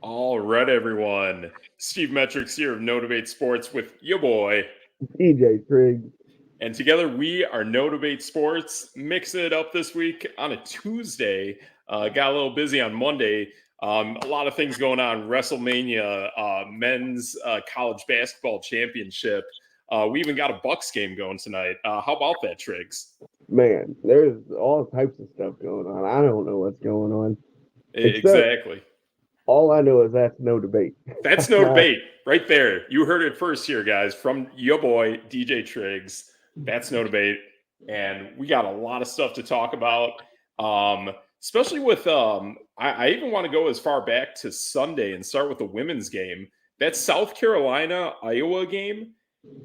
All right, everyone. Steve Metrics here of No Debate Sports with your boy. DJ Triggs. And together we are No Debate Sports. Mixing it up this week on a Tuesday. Got a little busy on Monday. A lot of things going on. WrestleMania, men's college basketball championship. We even got a Bucks game going tonight. How about that, Triggs? Man, there's all types of stuff going on. I don't know what's going on. Except Exactly. all I know is that's no debate. That's no debate right there. You heard it first here, guys, from your boy, DJ Triggs. That's no debate. And we got a lot of stuff to talk about, especially with I even want to go as far back to Sunday and start with the women's game. That South Carolina-Iowa game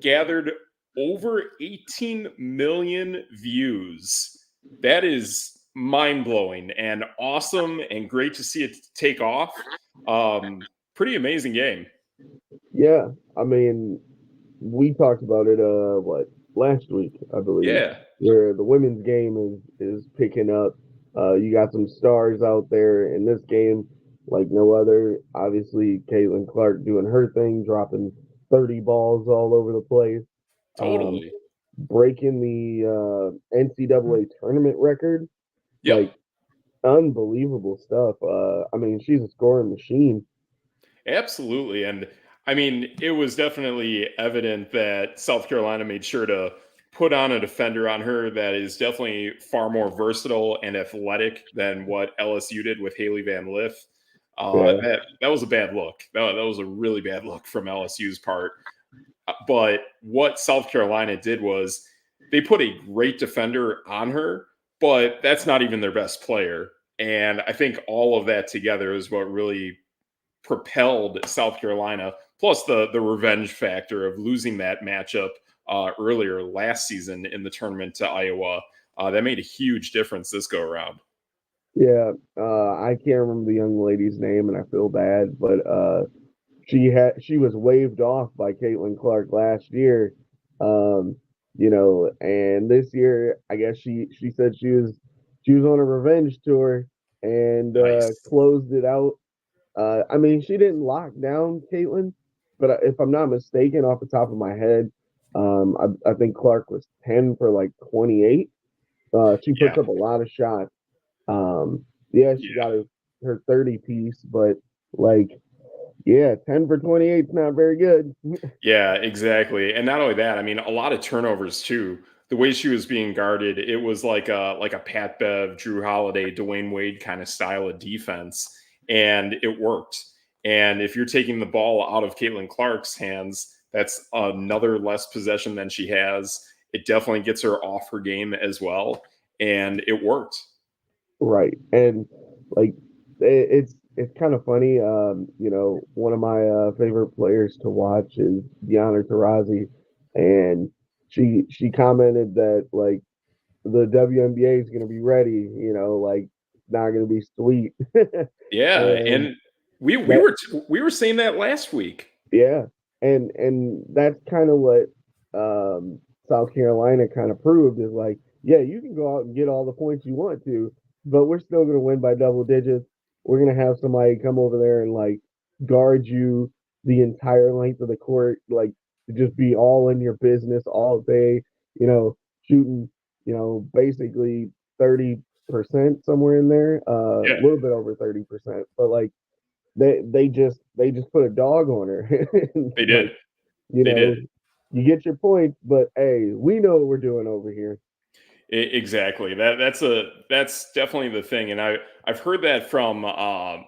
gathered over 18 million views. That is mind-blowing and awesome and great to see it take off. Pretty amazing game. Yeah, I mean, we talked about it last week, I believe. Yeah. Where the women's game is picking up. You got some stars out there in this game like no other. Obviously, Caitlin Clark doing her thing, dropping 30 balls all over the place. Totally. Breaking the NCAA tournament record. Yep. Like, unbelievable stuff. I mean, she's a scoring machine. Absolutely. And I mean, it was definitely evident that South Carolina made sure to put on a defender on her that is definitely far more versatile and athletic than what LSU did with Haley Van Lith. That was a bad look. That was a really bad look from LSU's part. But what South Carolina did was they put a great defender on her, but that's not even their best player. And I think all of that together is what really propelled South Carolina, plus the revenge factor of losing that matchup earlier last season in the tournament to Iowa. That made a huge difference this go around. Yeah, I can't remember the young lady's name, and I feel bad, but she was waved off by Caitlin Clark last year, and this year I guess she said she was on a revenge tour and Nice. closed it out. I mean, she didn't lock down Caitlin, but if I'm not mistaken, off the top of my head, I think Clark was 10 for like 28. She puts Yeah. up a lot of shots. She got her 30 piece, but like, yeah, 10 for 28 is not very good. Yeah, exactly. And not only that, I mean, a lot of turnovers too. The way she was being guarded, it was like a Pat Bev, Drew Holiday, Dwayne Wade kind of style of defense, and it worked. And if you're taking the ball out of Caitlin Clark's hands, that's another less possession than she has. It definitely gets her off her game as well, and it worked. Right. And like it's kind of funny. One of my favorite players to watch is Diana Taurasi, and she commented that like the WNBA is going to be ready. Like not going to be sweet. Yeah, and and we that we were saying that last week. Yeah, and that's kind of what South Carolina kind of proved is like, yeah, you can go out and get all the points you want to, but we're still going to win by double digits. We're going to have somebody come over there and like guard you the entire length of the court, like just be all in your business all day, shooting, basically 30% somewhere in there, Yeah, a little bit over 30%, but like they just put a dog on her. they did. Like, you They know, did. you get your points, but hey, we know what we're doing over here. Exactly. That's definitely the thing, and I've heard that from on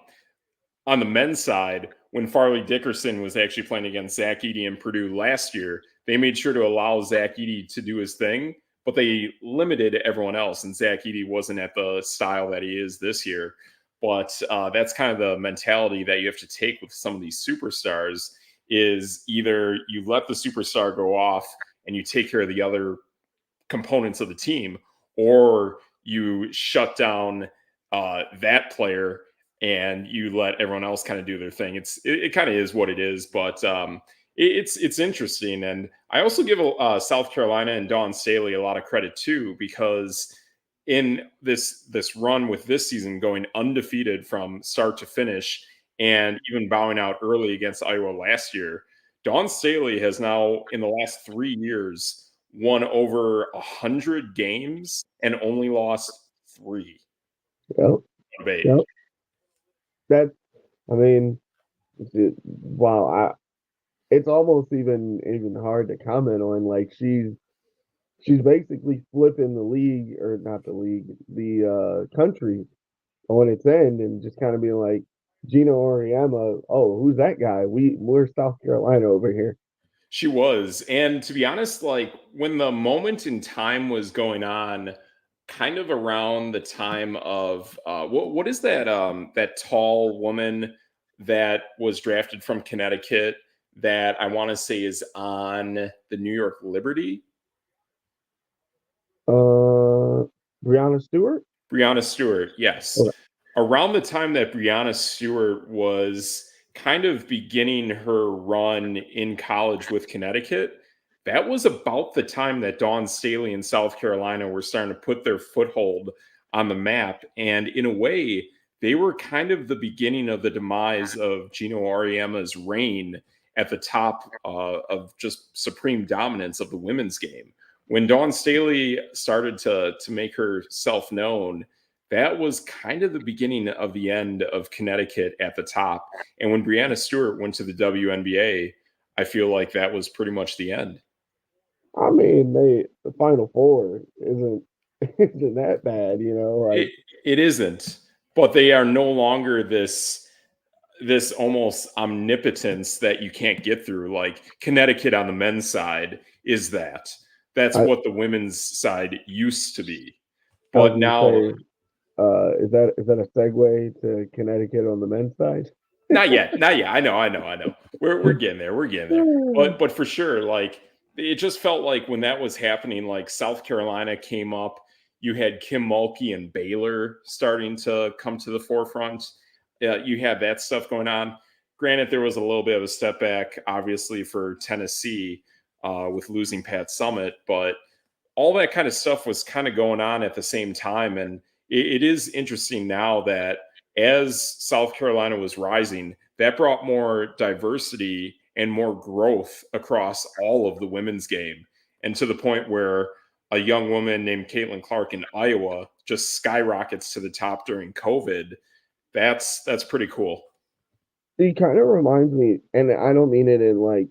the men's side when Farley Dickerson was actually playing against Zach Edey in Purdue last year. They made sure to allow Zach Edey to do his thing, but they limited everyone else, and Zach Edey wasn't at the style that he is this year. But that's kind of the mentality that you have to take with some of these superstars. Is either you let the superstar go off and you take care of the other components of the team, or you shut down that player and you let everyone else kind of do their thing. It kind of is what it is, but it's interesting. And I also give South Carolina and Dawn Staley a lot of credit too, because in this run with this season going undefeated from start to finish and even bowing out early against Iowa last year. Dawn Staley has now, in the last 3 years, won over 100 games and only lost 3. Yep. Debate. Yep. That's, I mean, wow. It's almost even hard to comment on. Like she's basically flipping the league, or not the league, the country on its end, and just kind of being like, Gino Auriemma, oh, who's that guy? We're South Carolina over here. She was. And to be honest, like when the moment in time was going on, kind of around the time of what is that that tall woman that was drafted from Connecticut that I want to say is on the New York Liberty? Brianna Stewart. Brianna Stewart, yes. Okay. Around the time that Brianna Stewart was kind of beginning her run in college with Connecticut, that was about the time that Dawn Staley and South Carolina were starting to put their foothold on the map. And in a way, they were kind of the beginning of the demise of Gino Auriemma's reign at the top of just supreme dominance of the women's game. When Dawn Staley started to make herself known, that was kind of the beginning of the end of Connecticut at the top. And when Brianna Stewart went to the WNBA, I feel like that was pretty much the end. I mean, the Final Four isn't that bad, It, like it isn't, but they are no longer this almost omnipotence that you can't get through. Like Connecticut on the men's side is that. That's I, what the women's side used to be. I was But gonna now, say, is that a segue to Connecticut on the men's side? not yet, not yet. I know. We're getting there. We're getting there. But for sure, like it just felt like when that was happening, like South Carolina came up. You had Kim Mulkey and Baylor starting to come to the forefront. You had that stuff going on. Granted, there was a little bit of a step back, obviously, for Tennessee with losing Pat Summitt, but all that kind of stuff was kind of going on at the same time. And it is interesting now that as South Carolina was rising, that brought more diversity and more growth across all of the women's game. And to the point where a young woman named Caitlin Clark in Iowa just skyrockets to the top during COVID. That's pretty cool. She kind of reminds me, and I don't mean it in like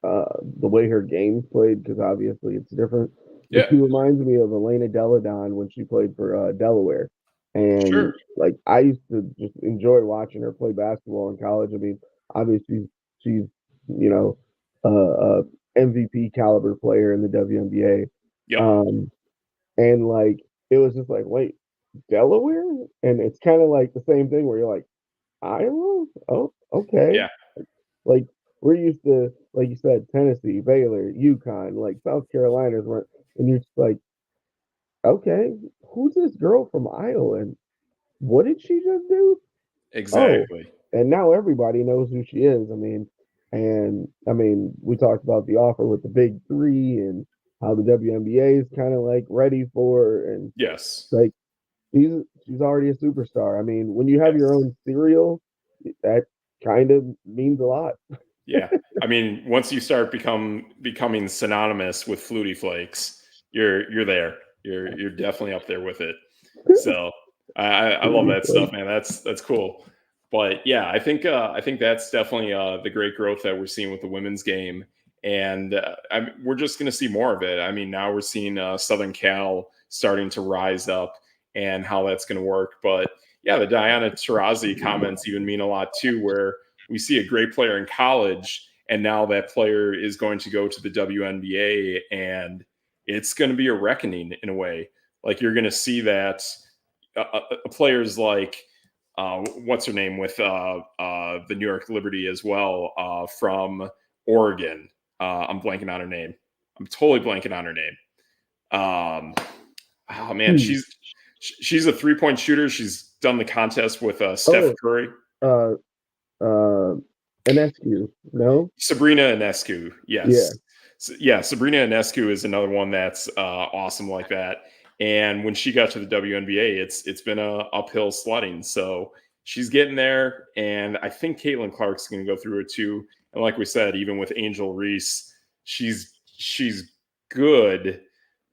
the way her game's played, because obviously it's different. But Yeah, she reminds me of Elena Deladon when she played for Delaware, and sure. like I used to just enjoy watching her play basketball in college. I mean, obviously she's you know MVP caliber player in the WNBA, Yep. um, and like it was just like, wait, Delaware, and it's kind of like the same thing where you're like, Iowa, oh, okay, Yeah. like we're used to, like you said, Tennessee, Baylor, UConn, like South Carolina's weren't, and you're just like, okay, who's this girl from Iowa? And what did she just do? Oh, Exactly. and now everybody knows who she is. I mean, we talked about the offer with the big three and how the WNBA is kind of like ready for her, and Yes. like she's already a superstar. I mean, when you have your Yes. own cereal, that kind of means a lot. Yeah. I mean, once you start becoming synonymous with Flutie Flakes, you're there. You're definitely up there with it. So I love that stuff, man. That's cool. But yeah, I think that's definitely the great growth that we're seeing with the women's game, and we're just going to see more of it. I mean, now we're seeing Southern Cal starting to rise up, and how that's going to work. But yeah, the Diana Taurasi comments even mean a lot too, where we see a great player in college, and now that player is going to go to the WNBA, and it's going to be a reckoning in a way. Like you're going to see that players like what's her name with the New York Liberty as well from Oregon. I'm blanking on her name. I'm totally blanking on her name. Oh man, Hmm. she's a 3-point shooter. She's done the contest with Steph Oh, Curry. uh, uh, Enescu, no? Sabrina Ionescu, Yeah. yes. Yeah, Sabrina Ionescu is another one that's awesome like that. And when she got to the WNBA, it's been a uphill sledding. So she's getting there, and I think Caitlin Clark's going to go through it too. And like we said, even with Angel Reese, she's good,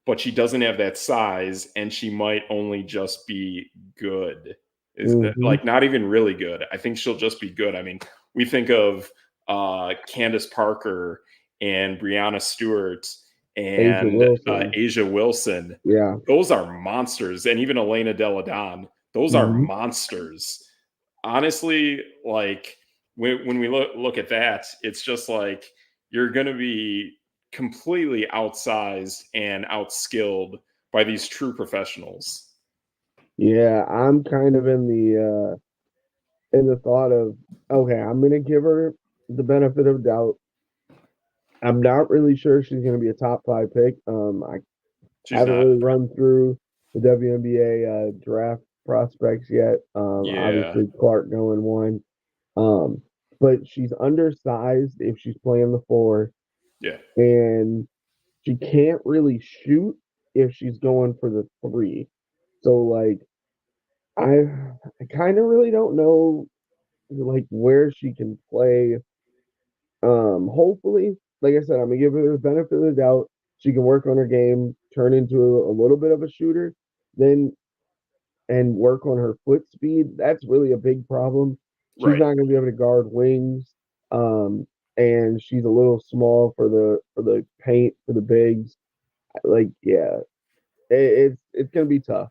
but she doesn't have that size, and she might only just be good. Is Mm-hmm. like not even really good. I think she'll just be good. I mean, we think of Candace Parker and Brianna Stewart Asia and Wilson. Asia Wilson. Yeah. Those are monsters, and even Elena Deladon. Those are Mm-hmm. monsters. Honestly, like when we look at that, it's just like you're going to be completely outsized and outskilled by these true professionals. Yeah, I'm kind of in the thought of, okay, I'm gonna give her the benefit of doubt. I'm not really sure she's gonna be a top 5 pick. I She's haven't not. really run through the WNBA draft prospects yet. Yeah. Obviously Clark going one. Um, but she's undersized if she's playing the 4, Yeah. and she can't really shoot if she's going for the 3. So like I kind of really don't know like where she can play. Hopefully, like I said, I'm gonna give her the benefit of the doubt. She can work on her game, turn into a little bit of a shooter, then and work on her foot speed. That's really a big problem. She's Right. not gonna be able to guard wings. And she's a little small for the paint for the bigs. Like, yeah, it's gonna be tough.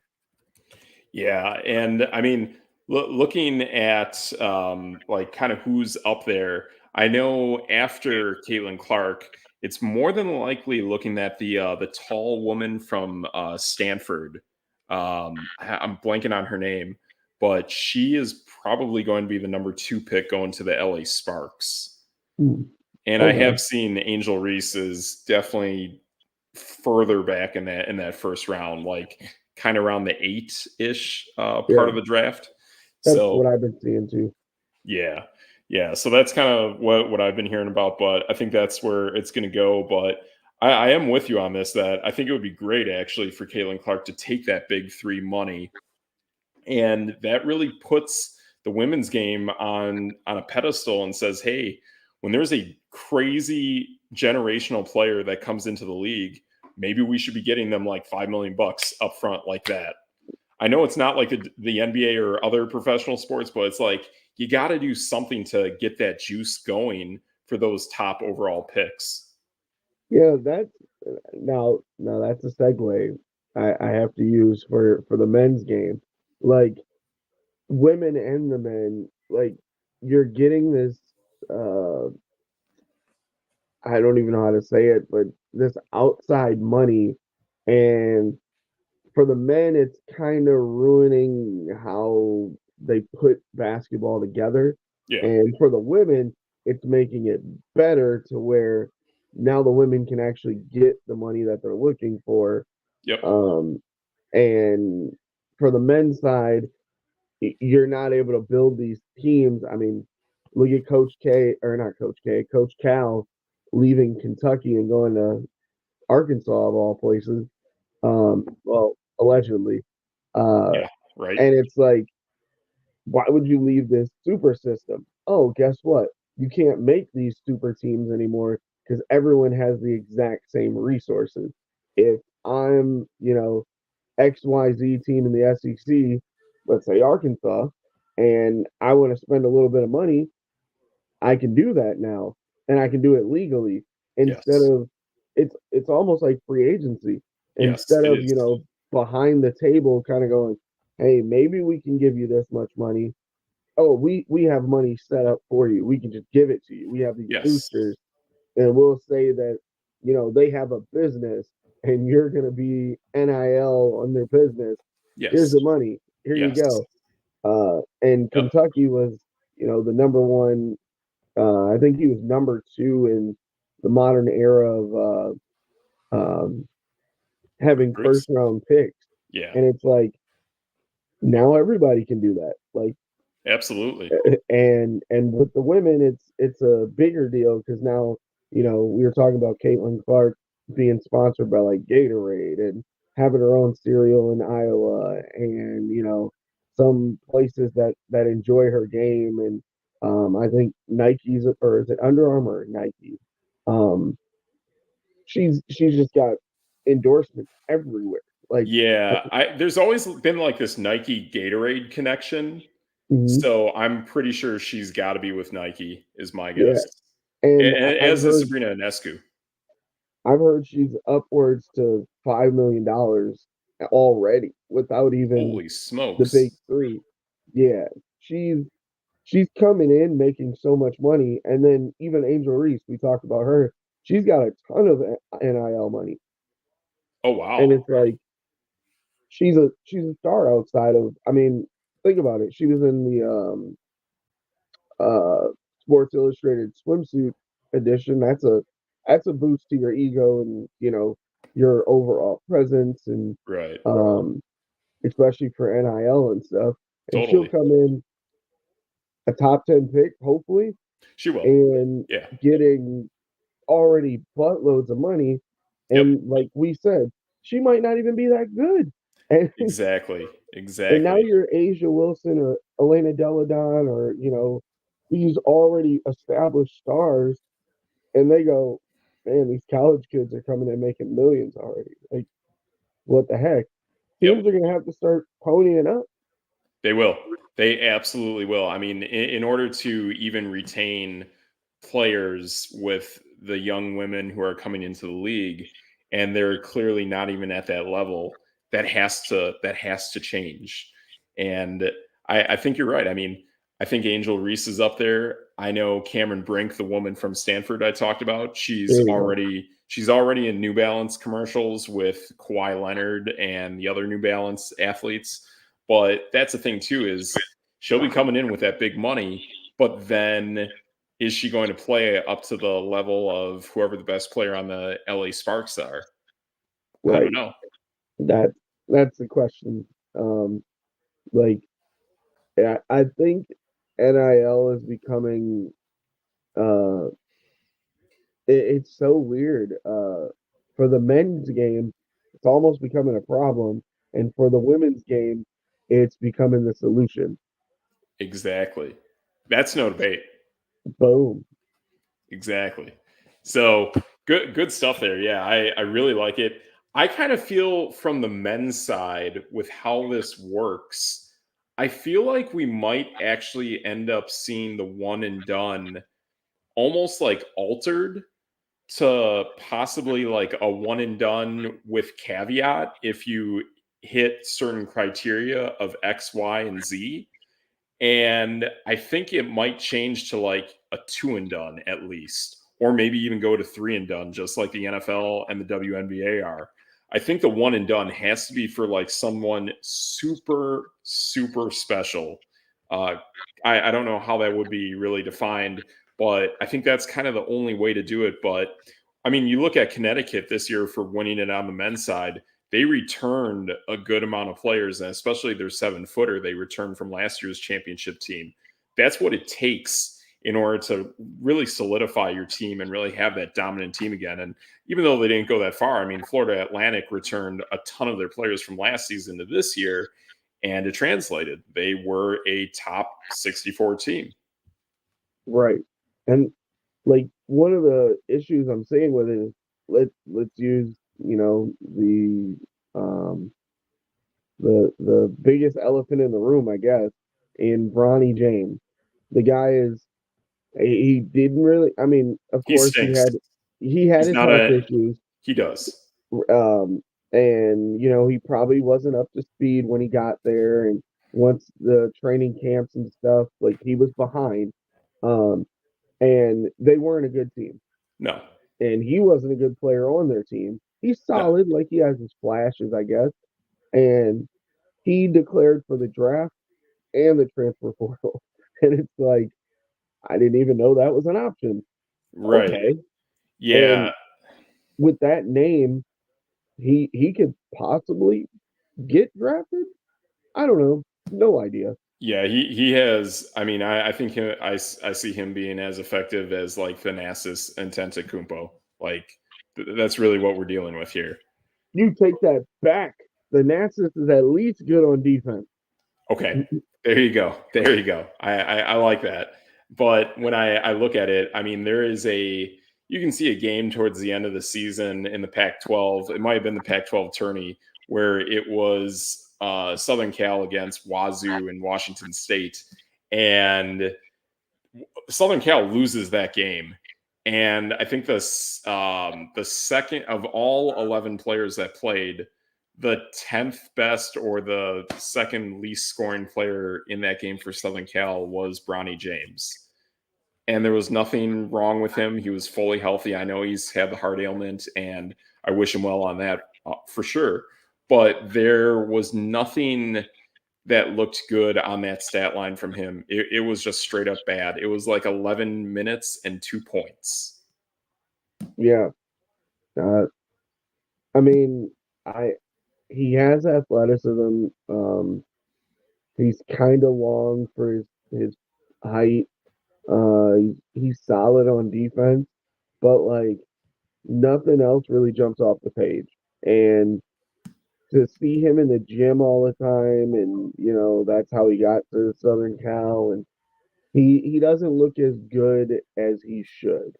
Yeah, and I mean, looking at like kind of who's up there, I know after Caitlin Clark, it's more than likely looking at the tall woman from Stanford. I'm blanking on her name, but she is probably going to be the number 2 pick going to the LA Sparks. Hmm. And I Okay. have seen Angel Reese is definitely further back in that first round, like kind of around the 8-ish part Yeah, of the draft. that's So what I've been seeing too. yeah, yeah. So that's kind of what I've been hearing about, but I think that's where it's going to go. But I am with you on this. That I think it would be great actually for Caitlin Clark to take that big 3 money, and that really puts the women's game on a pedestal and says, hey, when there's a crazy generational player that comes into the league, maybe we should be getting them like $5 million up front like that. I know it's not like the NBA or other professional sports, but it's like you got to do something to get that juice going for those top overall picks. Yeah, that's now that's a segue I have to use for the men's game. Like women and the men, like you're getting this uh I don't even know how to say it, but this outside money, and for the men it's kind of ruining how they put basketball together. Yeah. And for the women, it's making it better to where now the women can actually get the money that they're looking for. Yep. Um, and for the men's side, you're not able to build these teams. I mean, look at Coach K, or not Coach K, Coach Cal leaving Kentucky and going to Arkansas of all places. Well, allegedly. Uh, Yeah. Right. and it's like, why would you leave this super system? Oh, guess what? You can't make these super teams anymore because everyone has the exact same resources. If I'm, XYZ team in the SEC, let's say Arkansas, and I want to spend a little bit of money, I can do that now, and I can do it legally instead Yes. of it's almost like free agency. Yes, Instead it of, is. behind the table kind of going, "Hey, maybe we can give you this much money. Oh, we have money set up for you. We can just give it to you. We have these Yes. boosters, and we'll say that, they have a business and you're going to be NIL on their business. Here's Yes. the money. Here you Yes. go." And Yep. Kentucky was, the number one. I think he was number 2 in the modern era of having first Recruits. round picks. Yeah. And it's like now everybody can do that. Like, Absolutely. and with the women, it's a bigger deal because now, we were talking about Caitlin Clark being sponsored by like Gatorade and having her own cereal in Iowa, and some places that enjoy her game, and I think Nike's, or is it Under Armour or Nike? Um, she's just got endorsements everywhere. Like, Yeah, there's always been like this Nike Gatorade connection, mhm, so I'm pretty sure she's got to be with Nike, is my yeah, guess. and As is Sabrina Ionescu. I've heard she's upwards to $5 million already without even Holy the big smokes! three. Yeah, she's she's coming in making so much money, and then even Angel Reese, we talked about her. She's got a ton of NIL money, Oh and wow! it's like she's a star outside of. I mean, think about it. She was in the uh Sports Illustrated swimsuit edition. That's a boost to your ego and your overall presence, and Right, um especially for NIL and stuff. And she'll totally. come in a top 10 pick, hopefully, She will. and Yeah. getting already buttloads of money. Yep. And like we said, she might not even be that good. And Exactly. and now Exactly. you're Asia Wilson or Elena Deladon, or these already established stars, and they go, man, these college kids are coming in making millions already. Like, what the heck? Yep. Teams are gonna have to start ponying up. They will. They absolutely will. I mean, in order to even retain players with the young women who are coming into the league, and they're clearly not even at that level, that has to change. And I think you're right. I mean, I think Angel Reese is up there. I know Cameron Brink, the woman from Stanford I talked about, There you go. she's already in New Balance commercials with Kawhi Leonard and the other New Balance athletes. But that's the thing too, is she'll be coming in with that big money, but then is she going to play up to the level of whoever the best player on the LA Sparks are? I don't Right. know. That that's the question. Um, like, yeah, I think NIL is becoming uh it's so weird. For the men's game, it's almost becoming a problem, and for the women's game, it's becoming the solution. Exactly. That's no debate. Boom. Exactly. So good stuff there. Yeah, I really like it. I kind of feel from the men's side with how this works, I feel like we might actually end up seeing the one and done almost like altered to possibly like a one and done with caveat if you hit certain criteria of X, Y, and Z. And I think it might change to like a two and done at least, or maybe even go to three and done, just like the NFL and the WNBA are. I think the one and done has to be for like someone super, super special. Uh, I don't know how that would be really defined, but I think that's kind of the only way to do it. But I mean, you look at Connecticut this year for winning it on the men's side, they returned a good amount of players, and especially their 7-footer they returned from last year's championship team. That's what it takes in order to really solidify your team and really have that dominant team again. And even though they didn't go that far, I mean, Florida Atlantic returned a ton of their players from last season to this year, and it translated. They were a top 64 team. Right. And like one of the issues I'm seeing with it is let's use, um the biggest elephant in the room, I guess, in Bronny James. The guy is he didn't really, I mean, of He course stinks. he had He's his not health a, issues. he does. Um and he probably wasn't up to speed when he got there, and once the training camps and stuff, like he was behind. Um and they weren't a good team. No, And he wasn't a good player on their team. He's no. solid, like he has his flashes, I guess. And he declared for the draft and the transfer portal. And it's like, I didn't even know that was an option. Right. Okay. Yeah. And with that name, he could possibly get drafted. I don't know. No idea. Yeah, he has. I mean, I think I see him being as effective as like Thanasis and Tentacumpo. Like that's really what we're dealing with here. You take that back. The Nasus is at least good on defense. Okay, there you go. There you go. I like that. But when I look at it, I mean, you can see a game towards the end of the season in the Pac-12. It might have been the Pac-12 tourney where it was Southern Cal against Wazoo and Washington State, and Southern Cal loses that game. And I think the second of all 11 players that played, the 10th best or the second least scoring player in that game for Southern Cal was Bronny James. And there was nothing wrong with him. He was fully healthy. I know he's had the heart ailment, and I wish him well on that for sure. But there was nothing that looked good on that stat line from him. It was just straight up bad. It was like 11 minutes and 2 points. Yeah. I mean, I he has athleticism. He's kind of long for his height. He's solid on defense, but like nothing else really jumps off the page. And to see him in the gym all the time, and that's how he got to Southern Cal, and he doesn't look as good as he should.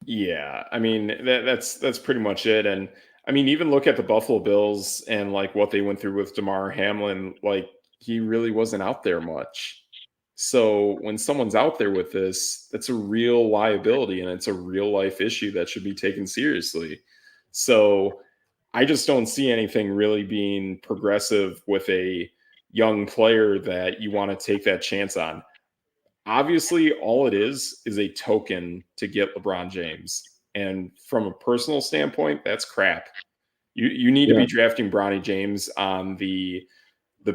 Yeah, I mean that's pretty much it. And I mean, even look at the Buffalo Bills and like what they went through with Damar Hamlin. Like he really wasn't out there much. So when someone's out there with this, that's a real liability and it's a real life issue that should be taken seriously. So I just don't see anything really being progressive with a young player that you want to take that chance on. Obviously, all it is a token to get LeBron James. And from a personal standpoint, that's crap. You need to Yeah, be drafting Bronny James on the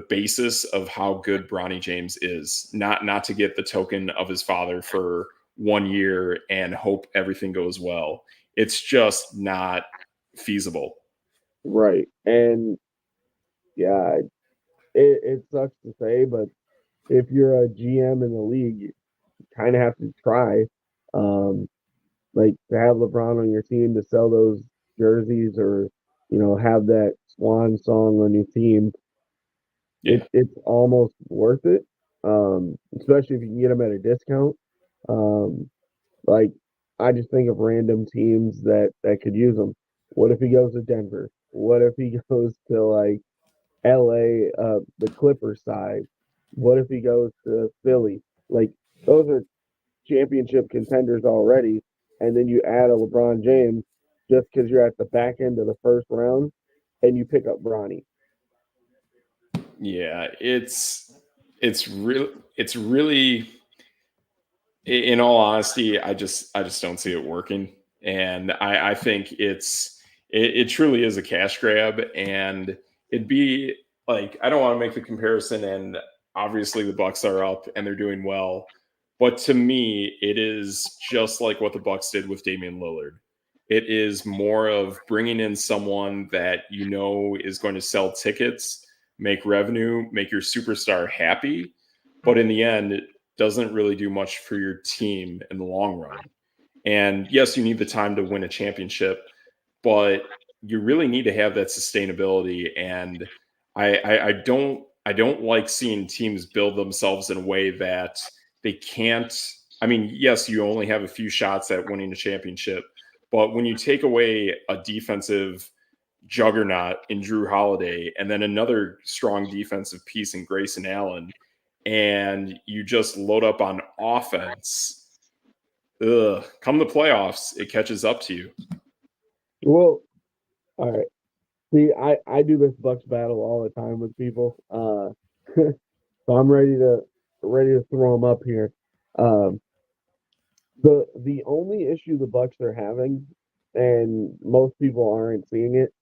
basis of how good Bronny James is, not to get the token of his father for 1 year and hope everything goes well. It's just not feasible. right. And yeah, it sucks to say, but if you're a GM in the league, you kind of have to try. Um, like to have LeBron on your team to sell those jerseys, or have that swan song on your team. Yeah. It's almost worth it, especially if you can get them at a discount. Um, like I just think of random teams that could use them. What if he goes to Denver? What if he goes to like LA, the Clippers side? What if he goes to Philly? Like those are championship contenders already, and then you add a LeBron James just because you're at the back end of the first round, and you pick up Bronny. Yeah, it's really in all honesty, I just don't see it working. And I think it truly is a cash grab. And it'd be like I don't want to make the comparison, and obviously the Bucks are up and they're doing well. But to me, it is just like what the Bucks did with Damian Lillard. It is more of bringing in someone that you know is going to sell tickets, make revenue, make your superstar happy. But in the end, it doesn't really do much for your team in the long run. And yes, you need the time to win a championship, but you really need to have that sustainability. And I don't like seeing teams build themselves in a way that they can't. I mean, yes, you only have a few shots at winning a championship, but when you take away a defensive juggernaut in Drew Holiday and then another strong defensive piece in Grayson Allen, and you just load up on offense, come the playoffs, it catches up to you. Well, all right. See, I do this Bucks battle all the time with people. So I'm ready to throw them up here. Um, the only issue the Bucks are having, and most people aren't seeing it,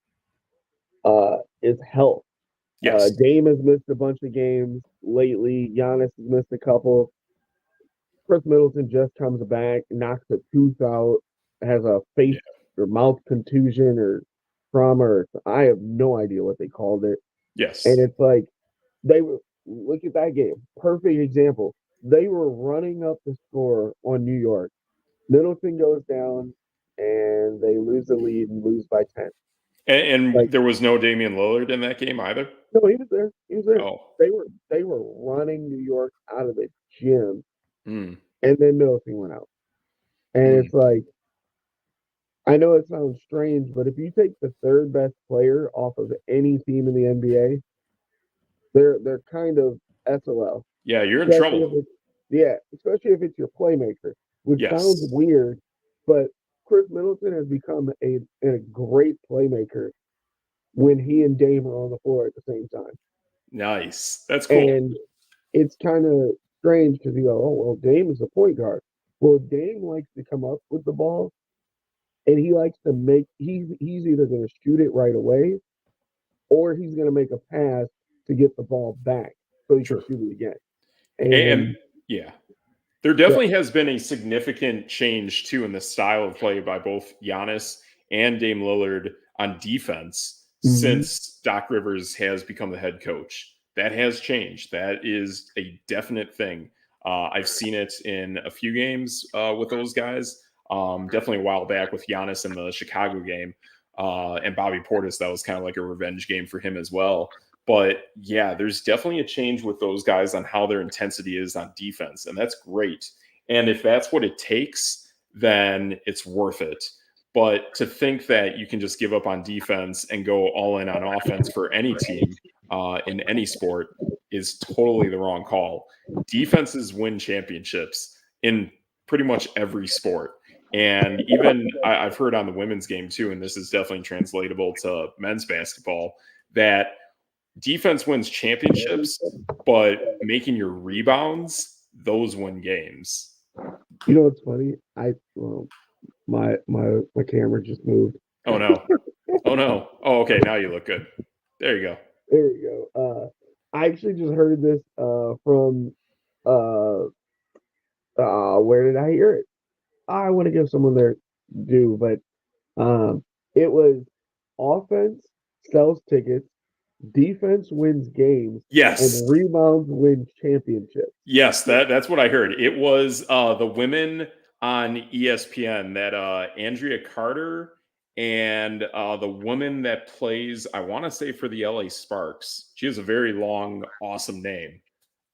is health. Yes. Dame has missed a bunch of games lately. Giannis has missed a couple. Chris Middleton just comes back, knocks a tooth out, has a face Yeah. or mouth contusion or trauma, or I have no idea what they called it. And Yes. it's like they were look at that game. Perfect example. They were running up the score on New York. Middleton goes down and they lose the lead and lose by 10. And Like, there was no Damian Lillard in that game either? no, he was there. He was there. Oh. They were running New York out of the gym, Mm, and then Middleton went out. And mm. it's like, I know it sounds strange, but if you take the third best player off of any team in the NBA, they're kind of SOL. Yeah, you're in Especially if trouble. it's especially if it's your playmaker, which sounds Yes. weird, but Chris Middleton has become a great playmaker when he and Dame are on the floor at the same time. Nice. That's cool. And it's kind of strange because you go, oh well, Dame is a point guard. Well, Dame likes to come up with the ball, and he likes to make. He's either going to shoot it right away, or he's going to make a pass to get the ball back so he can True. shoot it again. And And yeah, there definitely has been a significant change too in the style of play by both Giannis and Dame Lillard on defense mhm. since Doc Rivers has become the head coach. That has changed. That is a definite thing. I've seen it in a few games with those guys. Definitely a while back with Giannis in the Chicago game, and Bobby Portis. That was kind of like a revenge game for him as well. But yeah, there's definitely a change with those guys on how their intensity is on defense. And that's great. And if that's what it takes, then it's worth it. But to think that you can just give up on defense and go all in on offense for any team in any sport is totally the wrong call. Defenses win championships in pretty much every sport. And even I've heard on the women's game too, and this is definitely translatable to men's basketball, that defense wins championships, but making your rebounds, those win games. You know what's funny? My camera just moved. Oh no. Oh no. Oh, okay. Now you look good. There you go. There you go. I actually just heard this from uh where did I hear it? I want to give someone their due, but um it was offense sells tickets, defense wins games, Yes. and rebounds win championships. Yes, that's what I heard. It was the women on ESPN that Andrea Carter and the woman that plays, I want to say for the LA Sparks. She has a very long, awesome name.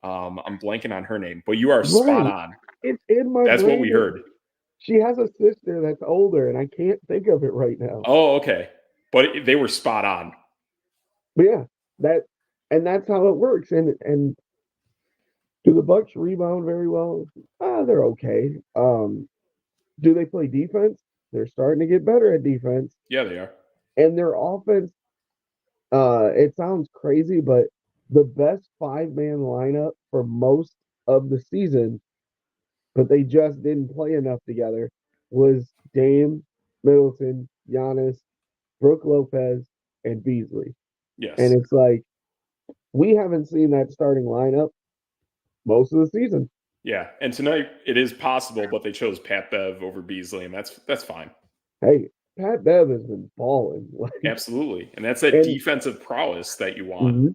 I'm blanking on her name, but you are spot Right. on. It's in my That's what brain. we heard. She has a sister that's older, and I can't think of it right now. Oh, okay. But they were spot on. But yeah, that and that's how it works. And do the Bucks rebound very well? They're okay. Do they play defense? They're starting to get better at defense. Yeah, they are. And their offense, it sounds crazy, but the best 5-man lineup for most of the season, but they just didn't play enough together, was Dame, Middleton, Giannis, Brooke Lopez, and Beasley. And Yes. it's like we haven't seen that starting lineup most of the season. Yeah. And tonight it is possible, but they chose Pat Bev over Beasley, and that's fine. Hey, Pat Bev has been balling. Absolutely. And that's that and defensive prowess that you want. mhm.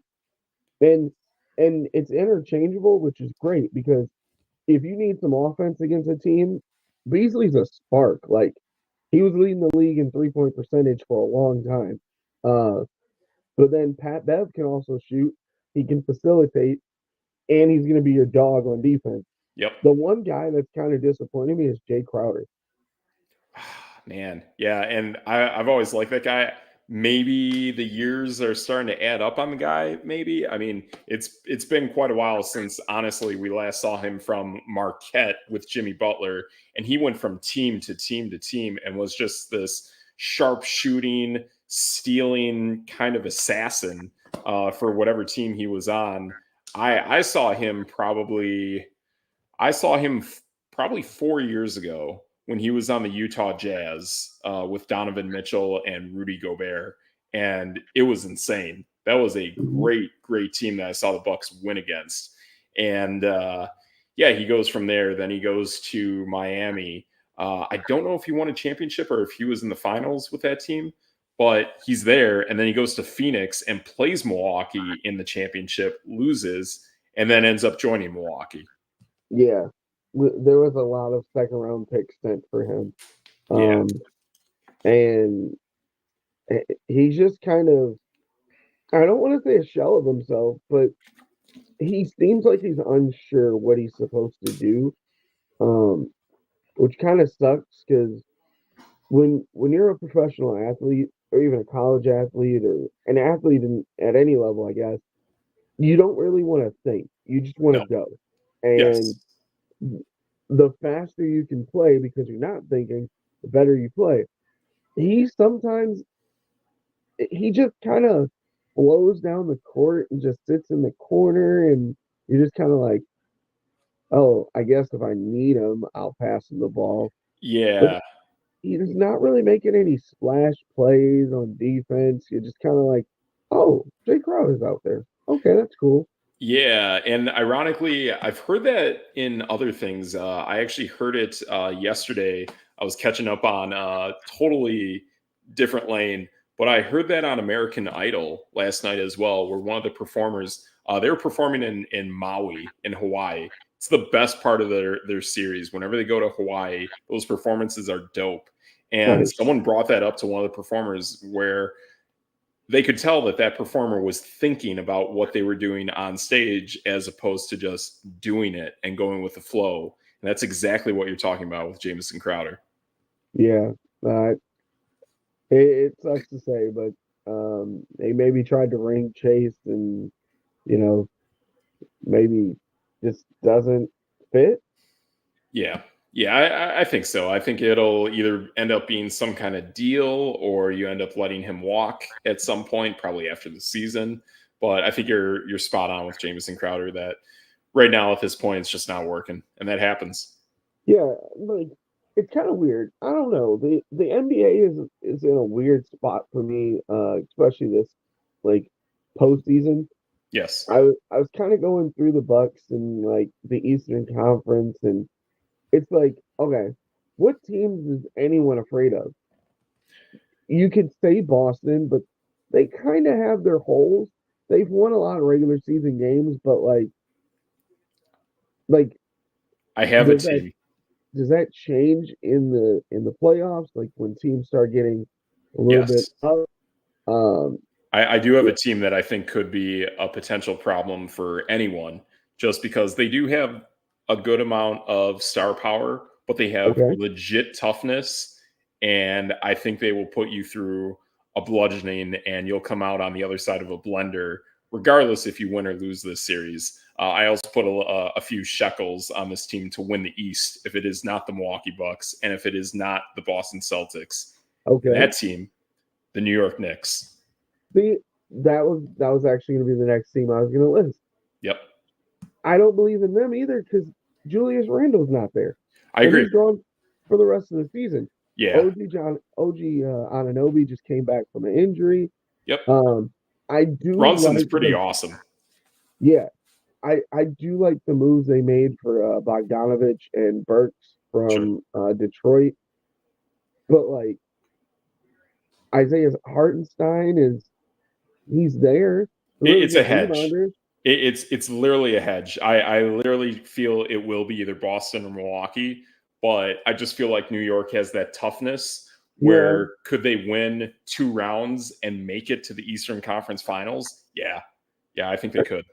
and and it's interchangeable, which is great because if you need some offense against a team, Beasley's a spark. Like he was leading the league in 3-point percentage for a long time. Uh, but then Pat Bev can also shoot. He can facilitate, and he's going to be your dog on defense. Yep. The one guy that's kind of disappointing me is Jay Crowder. Man, yeah, and I've always liked that guy. Maybe the years are starting to add up on the guy. Maybe I mean it's been quite a while since honestly we last saw him from Marquette with Jimmy Butler, and he went from team to team to team and was just this sharp shooting, stealing kind of assassin for whatever team he was on. I saw him probably I saw him probably 4 years ago when he was on the Utah Jazz with Donovan Mitchell and Rudy Gobert, and it was insane. That was a Mhm. great, great team that I saw the Bucks win against. And yeah, he goes from there. Then he goes to Miami. I don't know if he won a championship or if he was in the finals with that team, but he's there. And then he goes to Phoenix and plays Milwaukee in the championship, loses, and then ends up joining Milwaukee. Yeah, there was a lot of second round picks sent for him. Yeah. And He's just kind of, I don't want to say a shell of himself, but he seems like he's unsure what he's supposed to do, um, which kind of sucks because when you're a professional athlete or even a college athlete or an athlete at any level, I guess, you don't really want to think. You just want to No. go. And Yes. the faster you can play because you're not thinking, the better you play. He sometimes he just kind of flows down the court and just sits in the corner and you're just kind of like, oh, I guess if I need him, I'll pass him the ball. But Yeah. he's not really making any splash plays on defense. You're just kind of like, oh, Jay Crowder's out there. Okay, that's cool. Yeah, and ironically, I've heard that in other things. I actually heard it yesterday. I was catching up on totally different lane, but I heard that on American Idol last night as well, where one of the performers they were performing in Maui in Hawaii. It's the best part of their series. Whenever they go to Hawaii, those performances are dope. And Nice. someone brought that up to one of the performers where they could tell that that performer was thinking about what they were doing on stage as opposed to just doing it and going with the flow. And that's exactly what you're talking about with Jamison Crowder. Yeah. Uh, it sucks to say, but they maybe tried to ring chase and, you know, maybe just doesn't fit. Yeah. Yeah, I think so. I think it'll either end up being some kind of deal or you end up letting him walk at some point, probably after the season. But I think you're spot on with Jamison Crowder that right now at this point it's just not working. And that happens. Yeah, like it's kind of weird. I don't know. The NBA is in a weird spot for me, especially this like postseason. Yes. I was kind of going through the Bucks and like the Eastern Conference, and it's like, okay, what teams is anyone afraid of? You could say Boston, but they kind of have their holes. They've won a lot of regular season games, but like I have a does that team. does that change in the playoffs? Like when teams start getting a little bit Yes. up. Um, I do have a team that I think could be a potential problem for anyone just because they do have a good amount of star power, but they have okay, legit toughness. And I think they will put you through a bludgeoning and you'll come out on the other side of a blender, regardless if you win or lose this series. I also put a few shekels on this team to win the East if it is not the Milwaukee Bucks and if it is not the Boston Celtics. And okay. that team, the New York Knicks. See, that was actually going to be the next team I was going to list. Yep. I don't believe in them either because Julius Randle's not there, I and agree. he's gone for the rest of the season. Yeah. OG Ananobi just came back from an injury. Yep. Um, I do Brunson's like pretty awesome. yeah, I do like the moves they made for Bogdanovich and Burks Sure. from Detroit, but like Isaiah Hartenstein is he's there, really It's a good hedge. rebounder. It's literally a hedge. I literally feel it will be either Boston or Milwaukee, but I just feel like New York has that toughness Yeah, where could they win 2 rounds and make it to the Eastern Conference Finals? Yeah. Yeah, I think they could.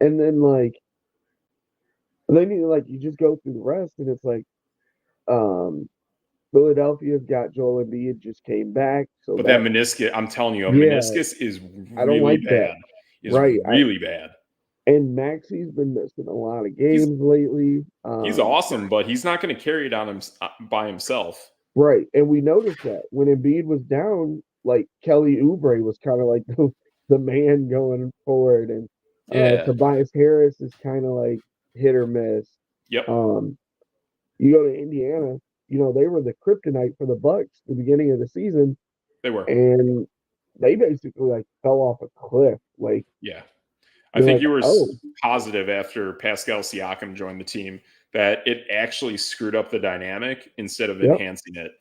and then then you just go through the rest, and it's like um Philadelphia's got Joel Embiid just came back, so But that that meniscus, I'm telling you, a yeah, meniscus is I don't really like that. bad. Is Right. really bad. And Maxi's been missing a lot of He's games lately. he's awesome, but he's not going to carry it on him by himself. Right. And we noticed that when Embiid was down, like Kelly Oubre was kind of like the man going forward. And Yeah. Tobias Harris is kind of like hit or miss. Yep. Um, you go to Indiana, they were the kryptonite for the Bucks at the beginning of the season, They were. and they basically like fell off a cliff. Like Yeah. I you're think like, you were oh, positive after Pascal Siakam joined the team that it actually screwed up the dynamic instead of yep. enhancing it.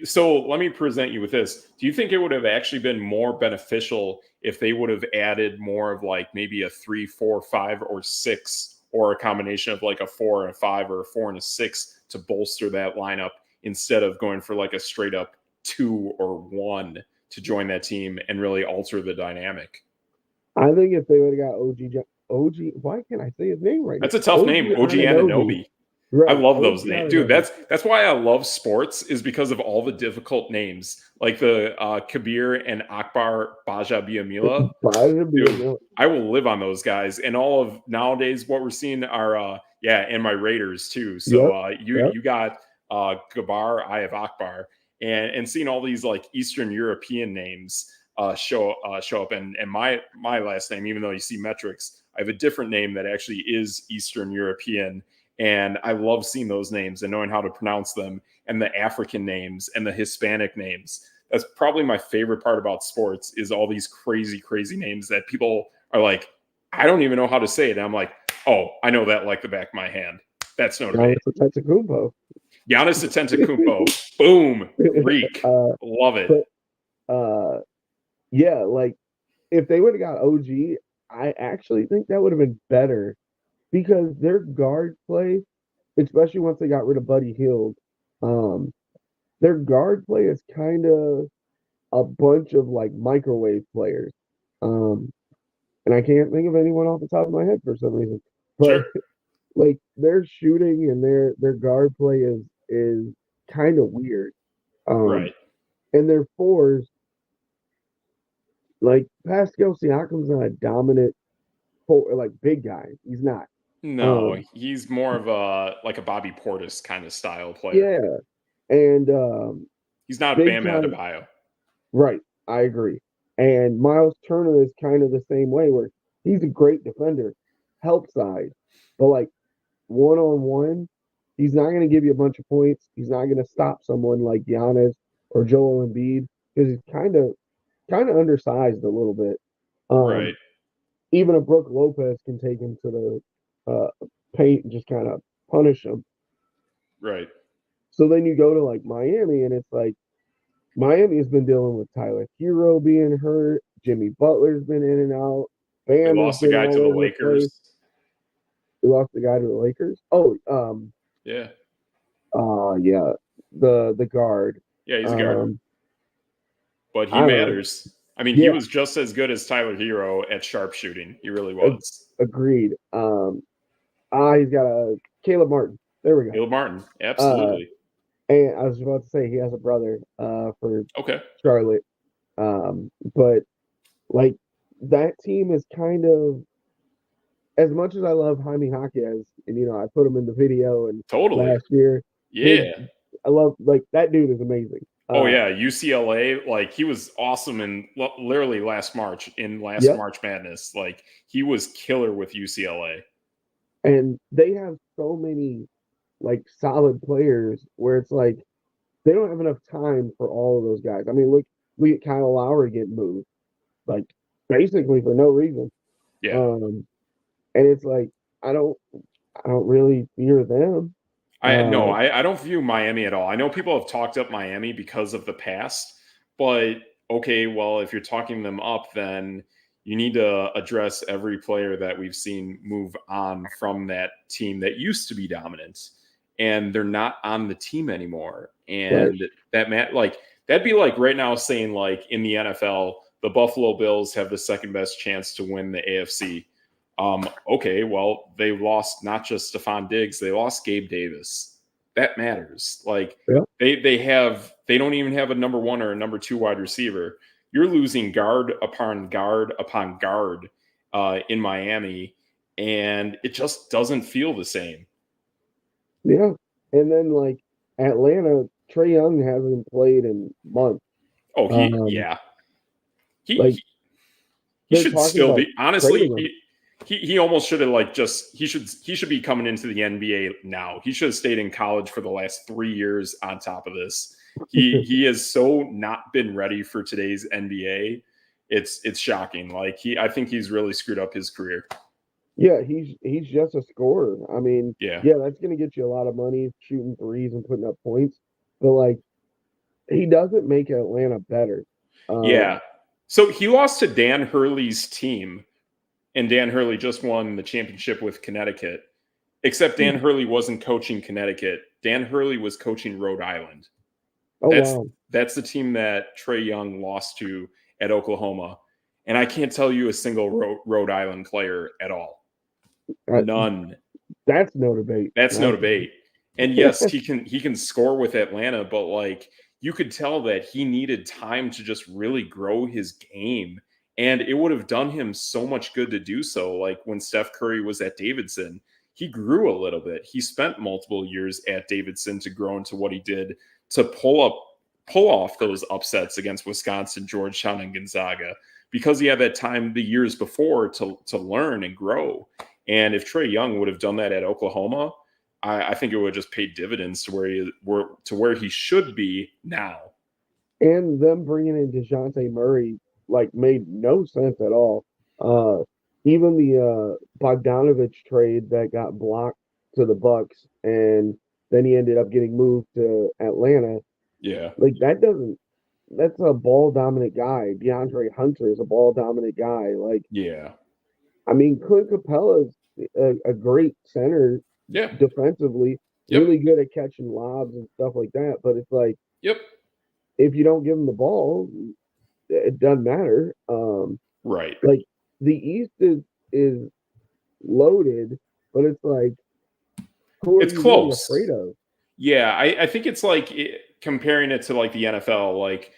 So let me present you with this. Do you think it would have actually been more beneficial if they would have added more of like maybe a 3, 4, 5, or 6, or a combination of like a 4 and a 5 or a 4 and a 6 to bolster that lineup instead of going for like a straight up 2 or 1 to join that team and really alter the dynamic. I think if they would have got OG, why can't I say his name right That's now? a tough name, OG Anunoby. I Right. love those OG names, dude. Anunoby. That's why I love sports, is because of all the difficult names, like the Kabir and Akbar Baja Biamila. Dude, I will live on those guys. And all of nowadays, what we're seeing are and my Raiders too. So you got Gabar, I have Akbar, and seeing all these like Eastern European names show up, and my last name, even though you see metrics, I have a different name that actually is Eastern European. And I love seeing those names and knowing how to pronounce them, and the African names and the Hispanic names. That's probably my favorite part about sports, is all these crazy, crazy names that people are like, I don't even know how to say it. And I'm like, oh, I know that like the back of my hand. That's no debate. Giannis Antetokounmpo. Boom. Reek. Love it. But, yeah, like if they would have got OG, I actually think that would have been better, because their guard play, especially once they got rid of Buddy Hield, their guard play is kind of a bunch of like microwave players. And I can't think of anyone off the top of my head for some reason. But sure. Like their shooting and their guard play is kind of weird. Right. And their fours, like Pascal Siakam's not a dominant like big guy. He's not. No, he's more of a Bobby Portis kind of style player. Yeah. And he's not Bam Adebayo. Right. I agree. And Miles Turner is kind of the same way, where he's a great defender, help side, but like one-on-one, he's not going to give you a bunch of points. He's not going to stop someone like Giannis or Joel Embiid, because he's kind of undersized a little bit. Right. Even a Brook Lopez can take him to the paint and just kind of punish him. Right. So then you go to like Miami, and it's like Miami has been dealing with Tyler Hero being hurt. Jimmy Butler's been in and out. Bam they lost the guy to the Lakers. They lost the guy to the Lakers. Oh, yeah. Yeah. The guard. Yeah, he's a guard. But he matters. I mean, he was just as good as Tyler Hero at sharpshooting. He really was. Agreed. He's got a Caleb Martin. There we go. Caleb Martin, absolutely. And I was about to say he has a brother for Charlotte. But like that team is kind of, as much as I love Jaime Jaquez, and I put him in the video and last year. Yeah. I love, like, that dude is amazing. UCLA, like he was awesome in literally last March March Madness. Like he was killer with UCLA. And they have so many like solid players where it's like they don't have enough time for all of those guys. I mean, look at Kyle Lowry getting moved, like basically for no reason. Yeah. And it's like I don't really fear them. I don't view Miami at all. I know people have talked up Miami because of the past, but okay, well, if you're talking them up, then you need to address every player that we've seen move on from that team that used to be dominant, and they're not on the team anymore. And that'd be like right now saying like in the NFL, the Buffalo Bills have the second best chance to win the AFC. Okay, well, they lost not just Stephon Diggs, they lost Gabe Davis. That matters. Like they don't even have a number one or a number two wide receiver. You're losing guard upon guard upon guard in Miami, and it just doesn't feel the same. Yeah. And then like Atlanta, Trae Young hasn't played in months. Oh, he should still be, honestly. He almost should have he should be coming into the NBA now. He should have stayed in college for the last 3 years on top of this. He has so not been ready for today's NBA. It's shocking. Like I think he's really screwed up his career. Yeah, he's just a scorer. I mean, yeah, that's going to get you a lot of money shooting threes and putting up points. But like, he doesn't make Atlanta better. So he lost to Dan Hurley's team. And Dan Hurley just won the championship with Connecticut, except Dan Hurley wasn't coaching Connecticut. Dan Hurley was coaching Rhode Island. Wow. That's the team that Trae Young lost to at Oklahoma. And I can't tell you a single Rhode Island player at all. None. That's no debate. That's no debate. And yes, he can score with Atlanta, but like you could tell that he needed time to just really grow his game. And it would have done him so much good to do so. Like when Steph Curry was at Davidson, he grew a little bit. He spent multiple years at Davidson to grow into what he did to pull off those upsets against Wisconsin, Georgetown, and Gonzaga because he had that time the years before to learn and grow. And if Trae Young would have done that at Oklahoma, I think it would have just paid dividends to where he should be now. And them bringing in DeJounte Murray like made no sense at all. Even the Bogdanovich trade that got blocked to the Bucks, and then he ended up getting moved to Atlanta. Yeah, like that's a ball dominant guy. DeAndre Hunter is a ball dominant guy. Like, yeah, I mean, Clint Capella's a great center yeah, defensively, yep, really good at catching lobs and stuff like that. But it's like, yep, if you don't give him the ball, it doesn't matter. right. Like the East is loaded, but it's like, who are It's you really close. afraid of? Yeah, I think it's like comparing it to like the NFL, like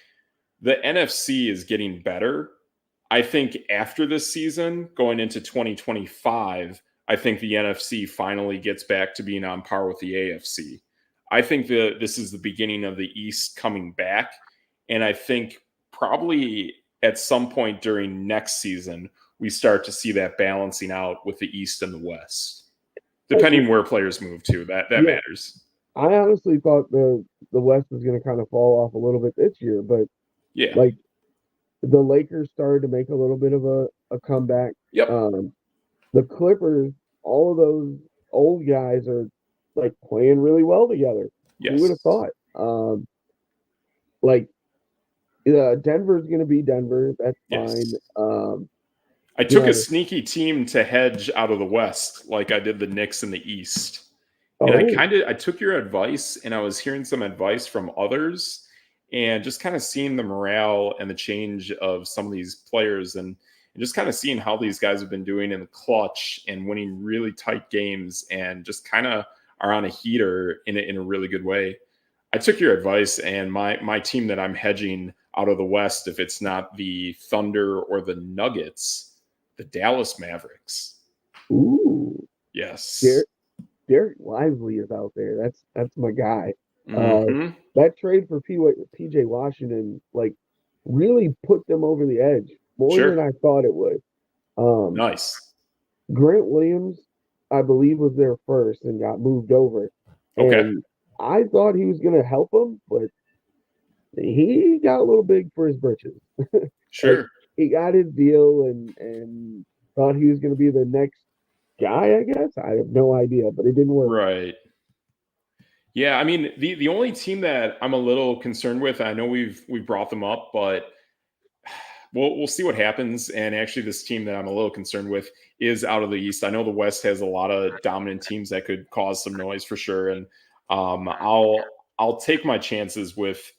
the NFC is getting better. I think after this season, going into 2025, I think the NFC finally gets back to being on par with the AFC. I think this is the beginning of the East coming back. And I think probably at some point during next season, we start to see that balancing out with the East and the West, depending where players move to. That Yeah. matters. I honestly thought the West was going to kind of fall off a little bit this year, but Yeah. like the Lakers started to make a little bit of a comeback. Yep. The Clippers, all of those old guys are like playing really well together. Yes. Who would have thought? Denver's going to be Denver. That's Yes. fine. I took a sneaky team to hedge out of the West, like I did the Knicks in the East. And I took your advice, and I was hearing some advice from others, and just kind of seeing the morale and the change of some of these players, and just kind of seeing how these guys have been doing in the clutch and winning really tight games, and just kind of are on a heater in a really good way. I took your advice, and my team that I'm hedging out of the West, if it's not the Thunder or the Nuggets, the Dallas Mavericks. Ooh. Yes. Derek Lively is out there. That's my guy. Mm-hmm. That trade for PJ Washington like really put them over the edge more than I thought it would. Nice. Grant Williams, I believe, was there first and got moved over. Okay. And I thought he was going to help him, but he got a little big for his britches. Sure. Like, he got his deal and thought he was going to be the next guy, I guess. I have no idea, but it didn't work. Right. Yeah, I mean, the only team that I'm a little concerned with, I know we've brought them up, but we'll see what happens. And actually, this team that I'm a little concerned with is out of the East. I know the West has a lot of dominant teams that could cause some noise for sure. And I'll take my chances with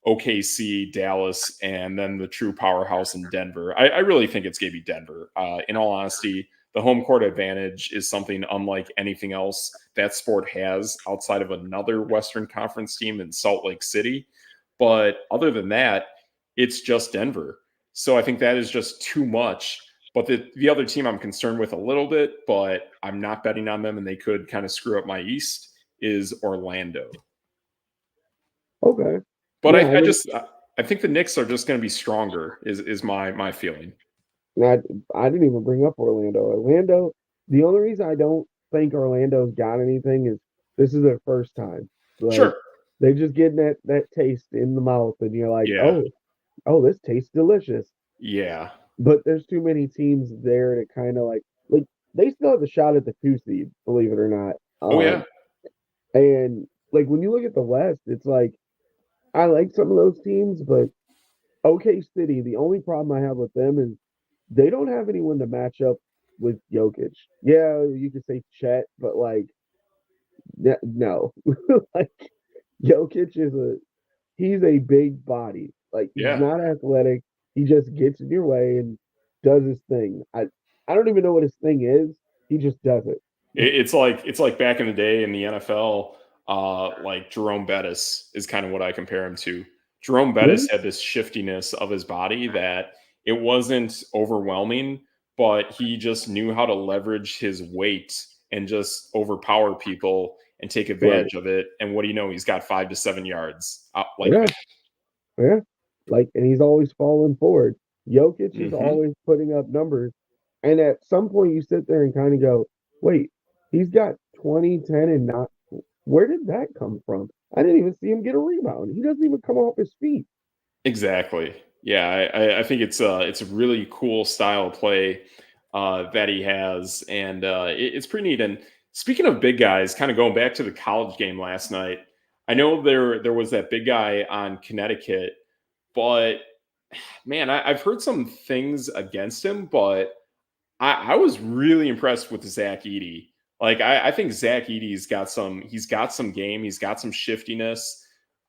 OKC, Dallas, and then the true powerhouse in Denver. I really think it's going to be Denver. In all honesty, the home court advantage is something unlike anything else that sport has outside of another Western Conference team in Salt Lake City. But other than that, it's just Denver. So I think that is just too much. But the other team I'm concerned with a little bit, but I'm not betting on them, and they could kind of screw up my East, is Orlando. Okay. But yeah, I think the Knicks are just going to be stronger is my feeling. I didn't even bring up Orlando. Orlando, the only reason I don't think Orlando's got anything is this is their first time. Like, sure. They're just getting that taste in the mouth, and you're like, oh, this tastes delicious. Yeah. But there's too many teams there to kind of like they still have a shot at the 2 seed, believe it or not. Yeah. And like when you look at the West, it's like I like some of those teams, but OK City, the only problem I have with them is they don't have anyone to match up with Jokic. Yeah, you could say Chet, but like, no. Like, Jokic he's a big body. Like he's Yeah. not athletic. He just gets in your way and does his thing. I don't even know what his thing is. He just does it. It's like back in the day in the NFL, like Jerome Bettis is kind of what I compare him to. Jerome Really? Bettis had this shiftiness of his body that it wasn't overwhelming, but he just knew how to leverage his weight and just overpower people and take Right. advantage of it. And what do you know? He's got 5 to 7 yards out like Yeah. that. Yeah. Like, and he's always falling forward. Jokic is Hmm. always putting up numbers. And at some point you sit there and kind of go, wait, he's got 20, 10, and not. Where did that come from? I didn't even see him get a rebound. He doesn't even come off his feet. Exactly. Yeah, I think it's a really cool style of play that he has, and it's pretty neat. And speaking of big guys, kind of going back to the college game last night, I know there was that big guy on Connecticut, but man, I've heard some things against him, but I was really impressed with Zach Edey. Like I think Zach Edey's got some game, he's got some shiftiness.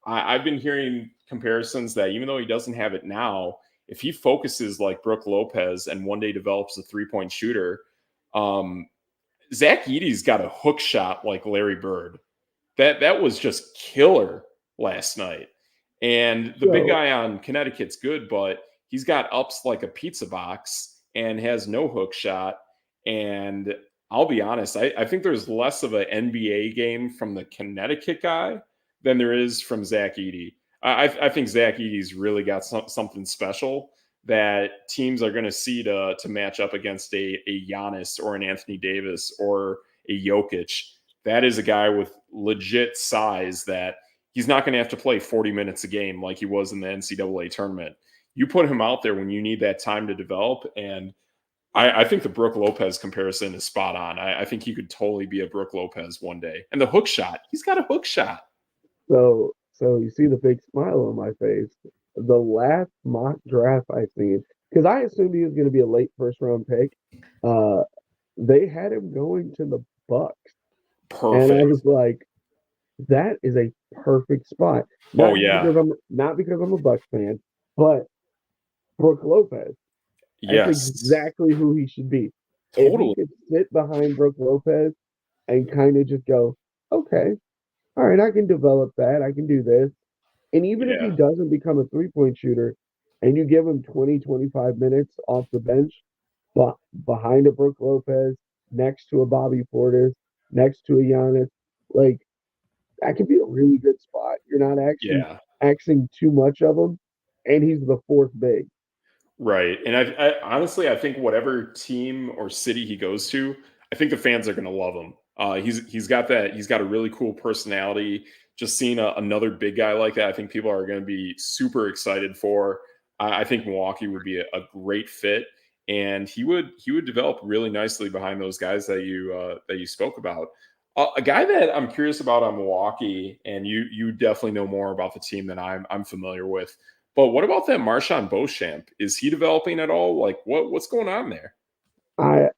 I've been hearing comparisons that even though he doesn't have it now, if he focuses like Brooke Lopez and one day develops a 3-point shooter, um, Zach Edey's got a hook shot like Larry Bird. That was just killer last night. And the big So, guy on Connecticut's good, but he's got ups like a pizza box and has no hook shot. And I'll be honest, I think there's less of an NBA game from the Connecticut guy than there is from Zach Edey. I think Zach Edey's really got something special that teams are going to see to match up against a Giannis or an Anthony Davis or a Jokic. That is a guy with legit size that he's not going to have to play 40 minutes a game like he was in the NCAA tournament. You put him out there when you need that time to develop, and I think the Brooke Lopez comparison is spot on. I think he could totally be a Brooke Lopez one day. And the hook shot, he's got a hook shot. so you see the big smile on my face. The last mock draft I seen, because I assumed he was going to be a late first round pick. Uh, they had him going to the Bucks, and I was Perfect. like, that is a perfect spot. Oh, Not just yeah. because I'm a Bucks fan, but Brooke Lopez. That's Yes. exactly who he should be. If he Totally. could sit behind Brooke Lopez and kind of just go, okay, all right, I can develop that. I can do this. And even if he Yeah. doesn't become a 3-point shooter and you give him 20, 25 minutes off the bench, but behind a Brooke Lopez, next to a Bobby Portis, next to a Giannis, like that could be a really good spot. You're not actually Yeah. axing too much of him, and he's the fourth big. Right. And honestly, I think whatever team or city he goes to, I think the fans are going to love him. He's got a really cool personality. Just seeing another big guy like that, I think people are going to be super excited for. I think Milwaukee would be a great fit, and he would develop really nicely behind those guys that you spoke about. A guy that I'm curious about on Milwaukee, and you definitely know more about the team than I'm familiar with. But what about that Marshawn Beauchamp? Is he developing at all? Like what's going on there? I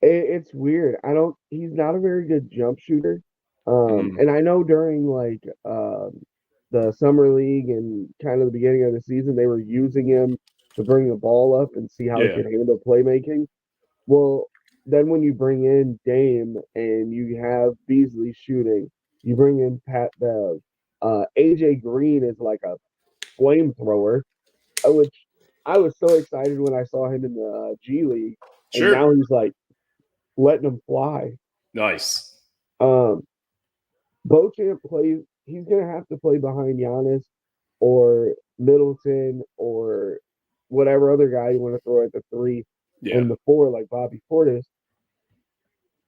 it's weird. I don't. He's not a very good jump shooter. Mm, And I know during like the summer league and kind of the beginning of the season, they were using him to bring the ball up and see how he yeah, could handle playmaking. Well, then when you bring in Dame and you have Beasley shooting, you bring in Pat Bev. AJ Green is like a flamethrower, which I was so excited when I saw him in the G League, and sure, now he's like letting them fly. nice. Um, Beauchamp plays. He's gonna have to play behind Giannis or Middleton or whatever other guy you want to throw at the three Yeah, and the four, like Bobby Portis.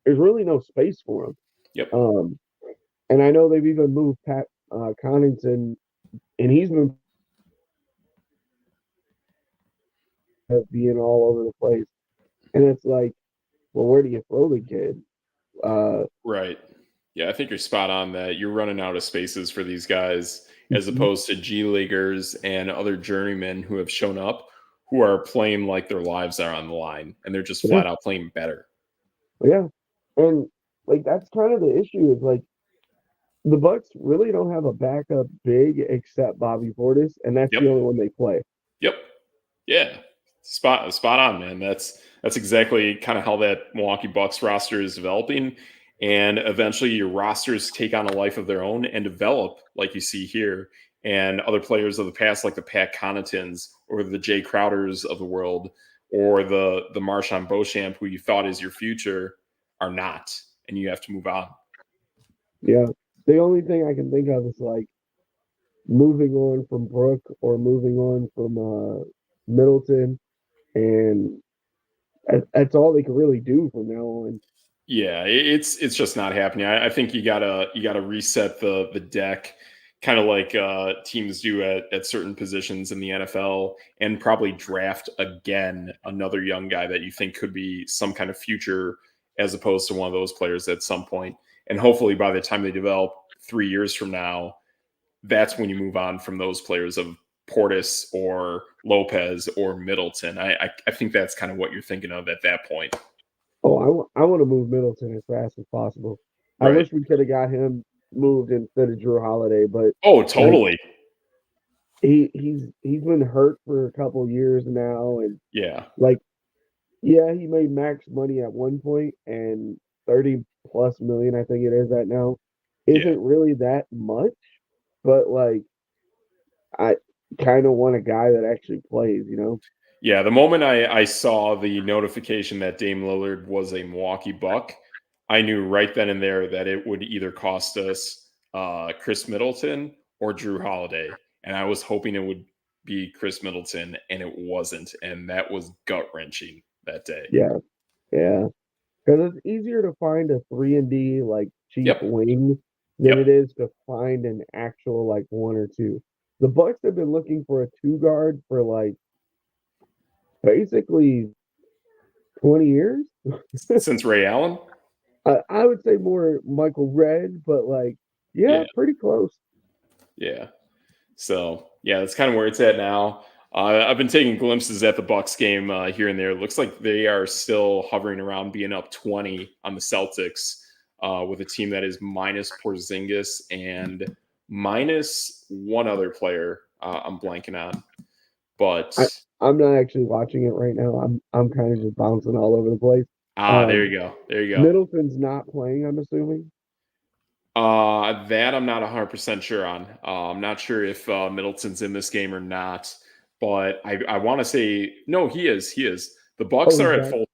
There's really no space for him. yep, Um, and I know they've even moved Pat Connaughton, and he's been being all over the place. And it's like, well, where do you throw the kid? Uh, right. Yeah, I think you're spot on that. You're running out of spaces for these guys as opposed to G leaguers and other journeymen who have shown up who are playing like their lives are on the line and they're just yeah, flat out playing better. yeah, and like that's kind of the issue is like the Bucks really don't have a backup big except Bobby Portis, and that's Yep. the only one they play. Yep. Yeah. Spot on, man. That's exactly kind of how that Milwaukee Bucks roster is developing. And eventually your rosters take on a life of their own and develop like you see here. And other players of the past, like the Pat Connaughtons or the Jay Crowders of the world, or the Marshawn Beauchamp, who you thought is your future, are not. And you have to move on. Yeah. The only thing I can think of is like moving on from Brook or moving on from Middleton, and that's all they can really do from now on. Yeah, it's just not happening. I think you gotta reset the deck, kind of like teams do at certain positions in the NFL, and probably draft again another young guy that you think could be some kind of future, as opposed to one of those players at some point. And hopefully, by the time they develop 3 years from now, that's when you move on from those players of Portis or Lopez or Middleton. I think that's kind of what you're thinking of at that point. Oh, I want to move Middleton as fast as possible. I Right. wish we could have got him moved instead of Drew Holiday, but Oh, like totally. he's been hurt for a couple years now, and Yeah. like yeah, he made max money at one point, and 30 plus million, I think it is at now, Yeah. isn't really that much, but like I kind of want a guy that actually plays, you know? Yeah. The moment I saw the notification that Dame Lillard was a Milwaukee Buck, I knew right then and there that it would either cost us Chris Middleton or Drew Holiday. And I was hoping it would be Chris Middleton, and it wasn't. And that was gut wrenching that day. Yeah, yeah. Because it's easier to find a 3 and D like cheap Yep. wing than Yep. it is to find an actual like one or two. The Bucks have been looking for a two guard for like basically 20 years. Since Ray Allen. I would say more Michael Redd, but like, yeah, Yeah. pretty close. Yeah. So yeah, that's kind of where it's at now. I've been taking glimpses at the Bucks game here and there. It looks like they are still hovering around being up 20 on the Celtics, with a team that is minus Porzingis and minus one other player. I'm blanking on, but I I'm not actually watching it right now. I'm kind of just bouncing all over the place. there Um, you go, there you go. Middleton's not playing, I'm assuming. That I'm not 100% sure on. I'm not sure if Middleton's in this game or not, but I want to say no. He is. He is. The Oh, Bucks he's are at back. full.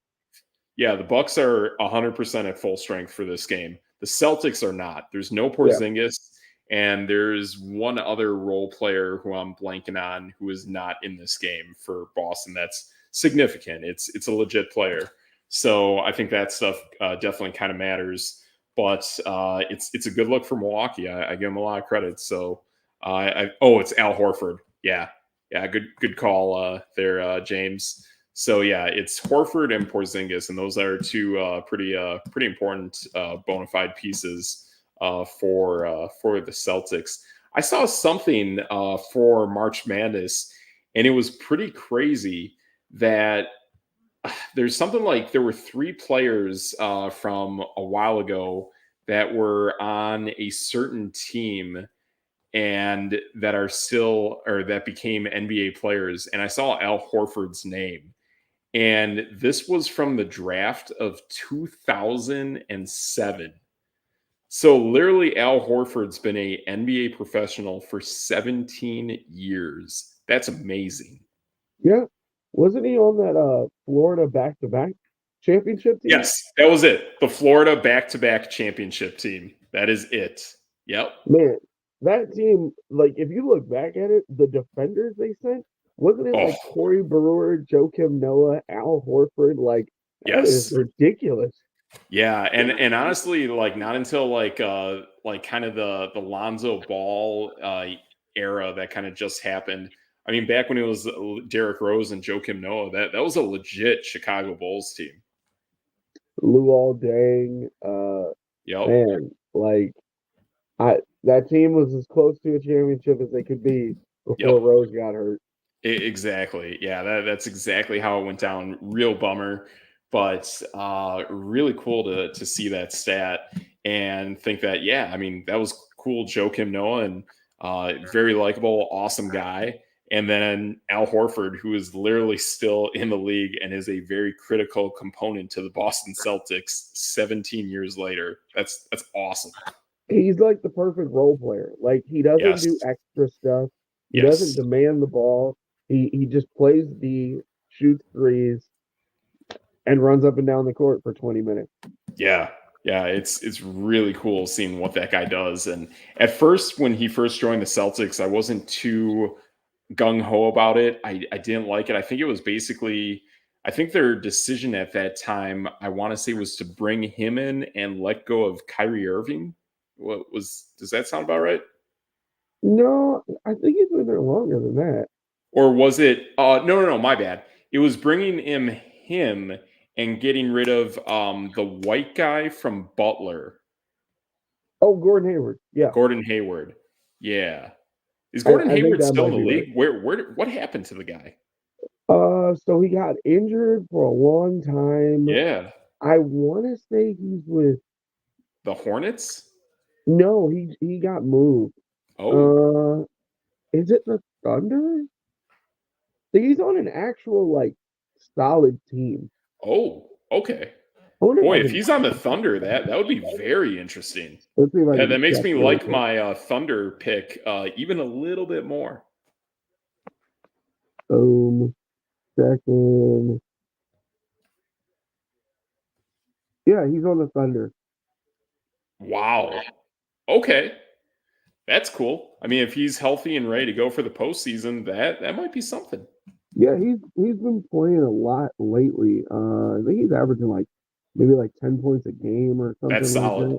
Yeah, the Bucks are 100% at full strength for this game. The Celtics are not. There's no Yeah, Porzingis, and there's one other role player who I'm blanking on who is not in this game for Boston. That's significant. It's a legit player. So I think that stuff definitely kind of matters. But it's a good look for Milwaukee. I give them a lot of credit. So it's Al Horford. Yeah, yeah, good call there, James. So yeah, it's Horford and Porzingis, and those are two pretty important bona fide pieces for the Celtics. I saw something for March Madness, and it was pretty crazy that there's something like there were three players from a while ago that were on a certain team and that are still or that became NBA players. And I saw Al Horford's name. And this was from the draft of 2007. So literally Al Horford's been a NBA professional for 17 years. That's amazing. yeah. Wasn't he on that Florida back to back championship team? Yes, that was it. The Florida back-to-back championship team. That is it. Yep. Man, that team, like if you look back at it, the defenders they sent, wasn't it Oh, like Corey Brewer, Joakim Noah, Al Horford? Like that is yes. ridiculous. Yeah, and honestly, like not until like kind of the Lonzo Ball era that kind of just happened. I mean, back when it was Derrick Rose and Joakim Noah, that was a legit Chicago Bulls team. Luol Deng, Yep. man, like I that team was as close to a championship as they could be Yep. before Rose got hurt. Exactly. Yeah, that's exactly how it went down. Real bummer, but really cool to see that stat and think that, yeah, I mean, that was cool Joakim Noah, and very likable, awesome guy. And then Al Horford, who is literally still in the league and is a very critical component to the Boston Celtics 17 years later. That's awesome. He's like the perfect role player. Like he doesn't Yes. do extra stuff. He doesn't Yes. demand the ball. He just plays D, shoots threes, and runs up and down the court for 20 minutes. Yeah. Yeah, it's really cool seeing what that guy does. And at first, when he first joined the Celtics, I wasn't too gung-ho about it. I didn't like it. I think it was basically, I think their decision at that time, I want to say, was to bring him in and let go of Kyrie Irving. Does that sound about right? No, I think he's been there longer than that. Or was it, no, my bad. It was bringing him and getting rid of the white guy from Butler, Oh, Gordon Hayward. Yeah. Gordon Hayward. Yeah. Is I, Gordon I think Hayward that still in might the be right. league? What happened to the guy? So he got injured for a long time. Yeah. I want to say he's with. The Hornets? No, he got moved. Oh. Uh, is it the Thunder? He's on an actual like solid team. Oh, okay. I wonder if Boy, I if can. he's on the Thunder, that would be very interesting. Let's see if I That can makes check me really like quick. my Thunder pick even a little bit more. Boom. Second. Yeah, he's on the Thunder. Wow. Okay. That's cool. I mean, if he's healthy and ready to go for the postseason, that might be something. Yeah, he's been playing a lot lately. I think he's averaging like maybe like 10 points a game or That's something like solid. that.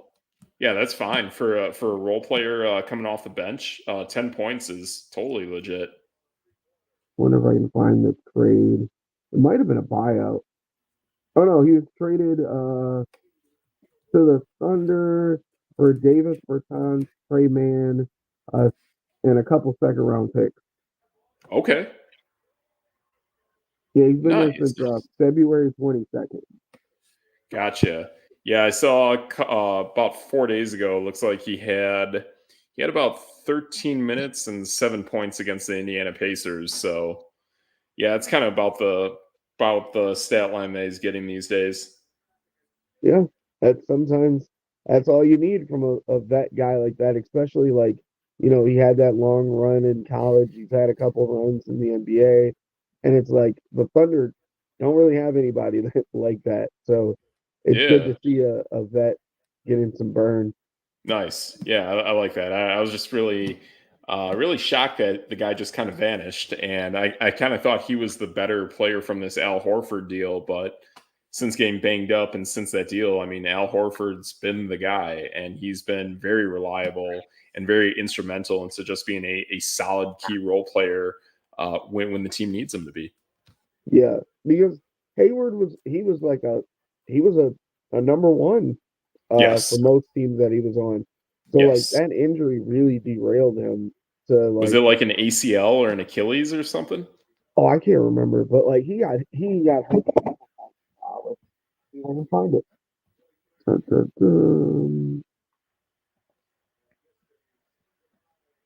Yeah, that's fine for a role player coming off the bench. 10 points is totally legit. Wonder if I can find the trade. It might have been a buyout. Oh no, he was traded to the Thunder for Davis Bertans, Trey Mann, uh, and a couple second round picks. Okay, Yeah, he's been there nice. since February 22nd. Gotcha. Yeah, I saw about 4 days ago. Looks like he had about 13 minutes and 7 points against the Indiana Pacers. So yeah, it's kind of about the stat line that he's getting these days. Yeah, that's sometimes that's all you need from a vet guy like that, especially like, he had that long run in college. He's had a couple runs in the NBA, and it's like the Thunder don't really have anybody like that. So it's good Yeah, to see a vet getting some burn. nice. Yeah, I like that. I was just really shocked that the guy just kind of vanished, and I kind of thought he was the better player from this Al Horford deal, but since getting banged up and since that deal, I mean, Al Horford's been the guy, and he's been very reliable and very instrumental into just being a solid key role player when the team needs him to be. Yeah, because Hayward was like he was a number one for Yes, most teams that he was on. So like yes. that injury really derailed him to Was like, it like an ACL or an Achilles or something? oh, I can't remember, but like he got let's see if I can find it. Dun, dun, dun.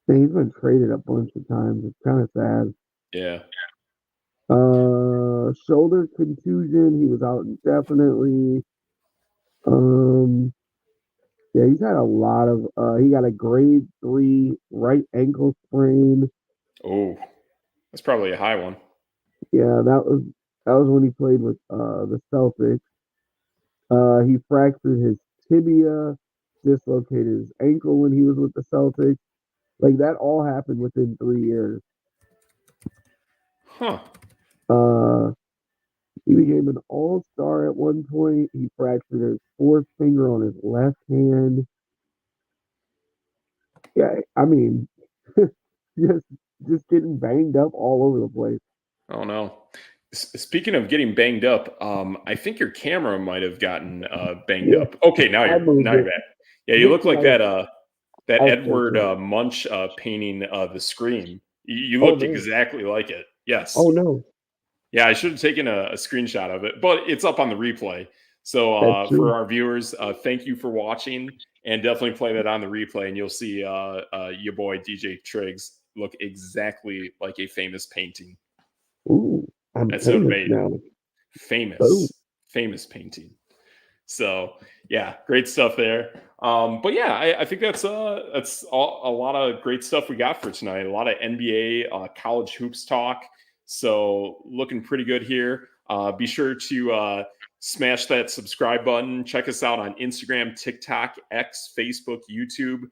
Man, he's been traded a bunch of times. It's kind of sad. Yeah. Shoulder contusion. He was out indefinitely. Um, yeah, he's had a lot of. He got a grade 3 right ankle sprain. Oh, that's probably a high one. Yeah, that was when he played with the Celtics. He fractured his tibia, dislocated his ankle when he was with the Celtics. Like that all happened within 3 years. Huh. Uh, he became an all-star at one point. He fractured his fourth finger on his left hand. Yeah, I mean, just just getting banged up all over the place. Oh no. Speaking of getting banged up, I think your camera might have gotten banged Yeah, up. Okay, now I moved you're it back. Yeah, you just look because like that I was Edward searching. Munch painting the screen. You Oh look man. exactly like it. Oh Yes. no, Yeah, I should have taken a screenshot of it, but it's up on the replay. So that's for true. our viewers, thank you for watching, And definitely play that on the replay, and you'll see your boy DJ Triggs look exactly like a famous painting. Ooh, I'm That's no famous debate. now. Famous painting. So yeah, great stuff there. But yeah, I think that's a lot of great stuff we got for tonight. A lot of NBA college hoops talk. So looking pretty good here. Be sure to smash that subscribe button. Check us out on Instagram, TikTok, X, Facebook, YouTube.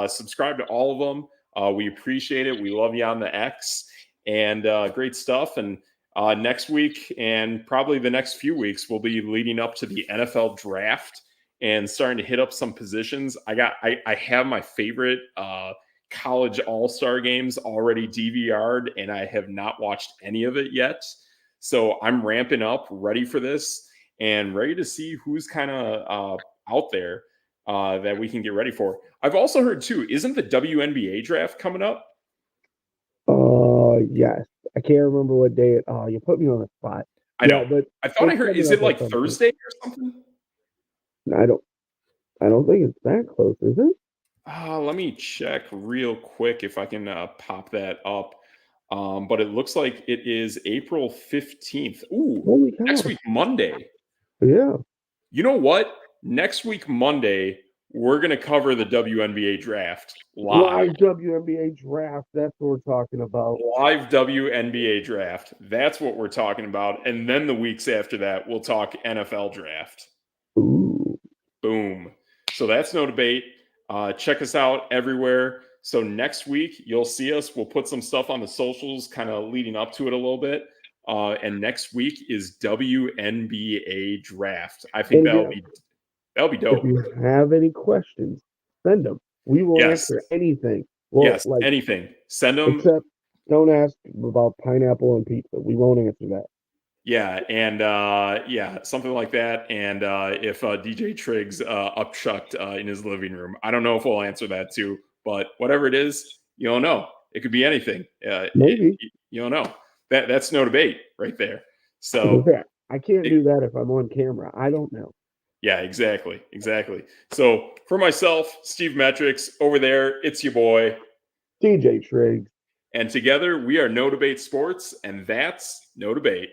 Subscribe to all of them. We appreciate it. We love you on the X, and great stuff. And next week and probably the next few weeks, we'll be leading up to the NFL draft and starting to hit up some positions. I have my favorite college all-star games already DVR'd, and I have not watched any of it yet. So I'm ramping up, ready for this, and ready to see who's kind of out there that we can get ready for. I've also heard too, isn't the WNBA draft coming up? Yes. I can't remember what day it. Oh, you put me on the spot. I know. But I thought I heard. Is it like Thursday or something? I don't think it's that close, is it? Let me check real quick if I can pop that up. But it looks like it is April 15th. Ooh, Holy cow. next week, Monday. Yeah. You know what? Next week, Monday, we're going to cover the WNBA draft live. WNBA draft. That's what we're talking about. Live WNBA draft. That's what we're talking about. And then the weeks after that, we'll talk NFL draft. Ooh. Boom. So that's no debate. Check us out everywhere. So next week, you'll see us. We'll put some stuff on the socials kind of leading up to it a little bit. And next week is WNBA draft. I think that'll be dope. If you have any questions, send them. We will answer anything. Well, anything. Send them. Except don't ask about pineapple and pizza. We won't answer that. Yeah, and something like that. And if DJ Triggs upchucked in his living room, I don't know if we'll answer that too. But whatever it is, you don't know. It could be anything. Maybe you don't know. That's no debate right there. So I can't do that if I'm on camera. I don't know. Yeah, exactly. So for myself, Steve Metrics, over there, it's your boy DJ Triggs. And together we are No Debate Sports, and that's No Debate.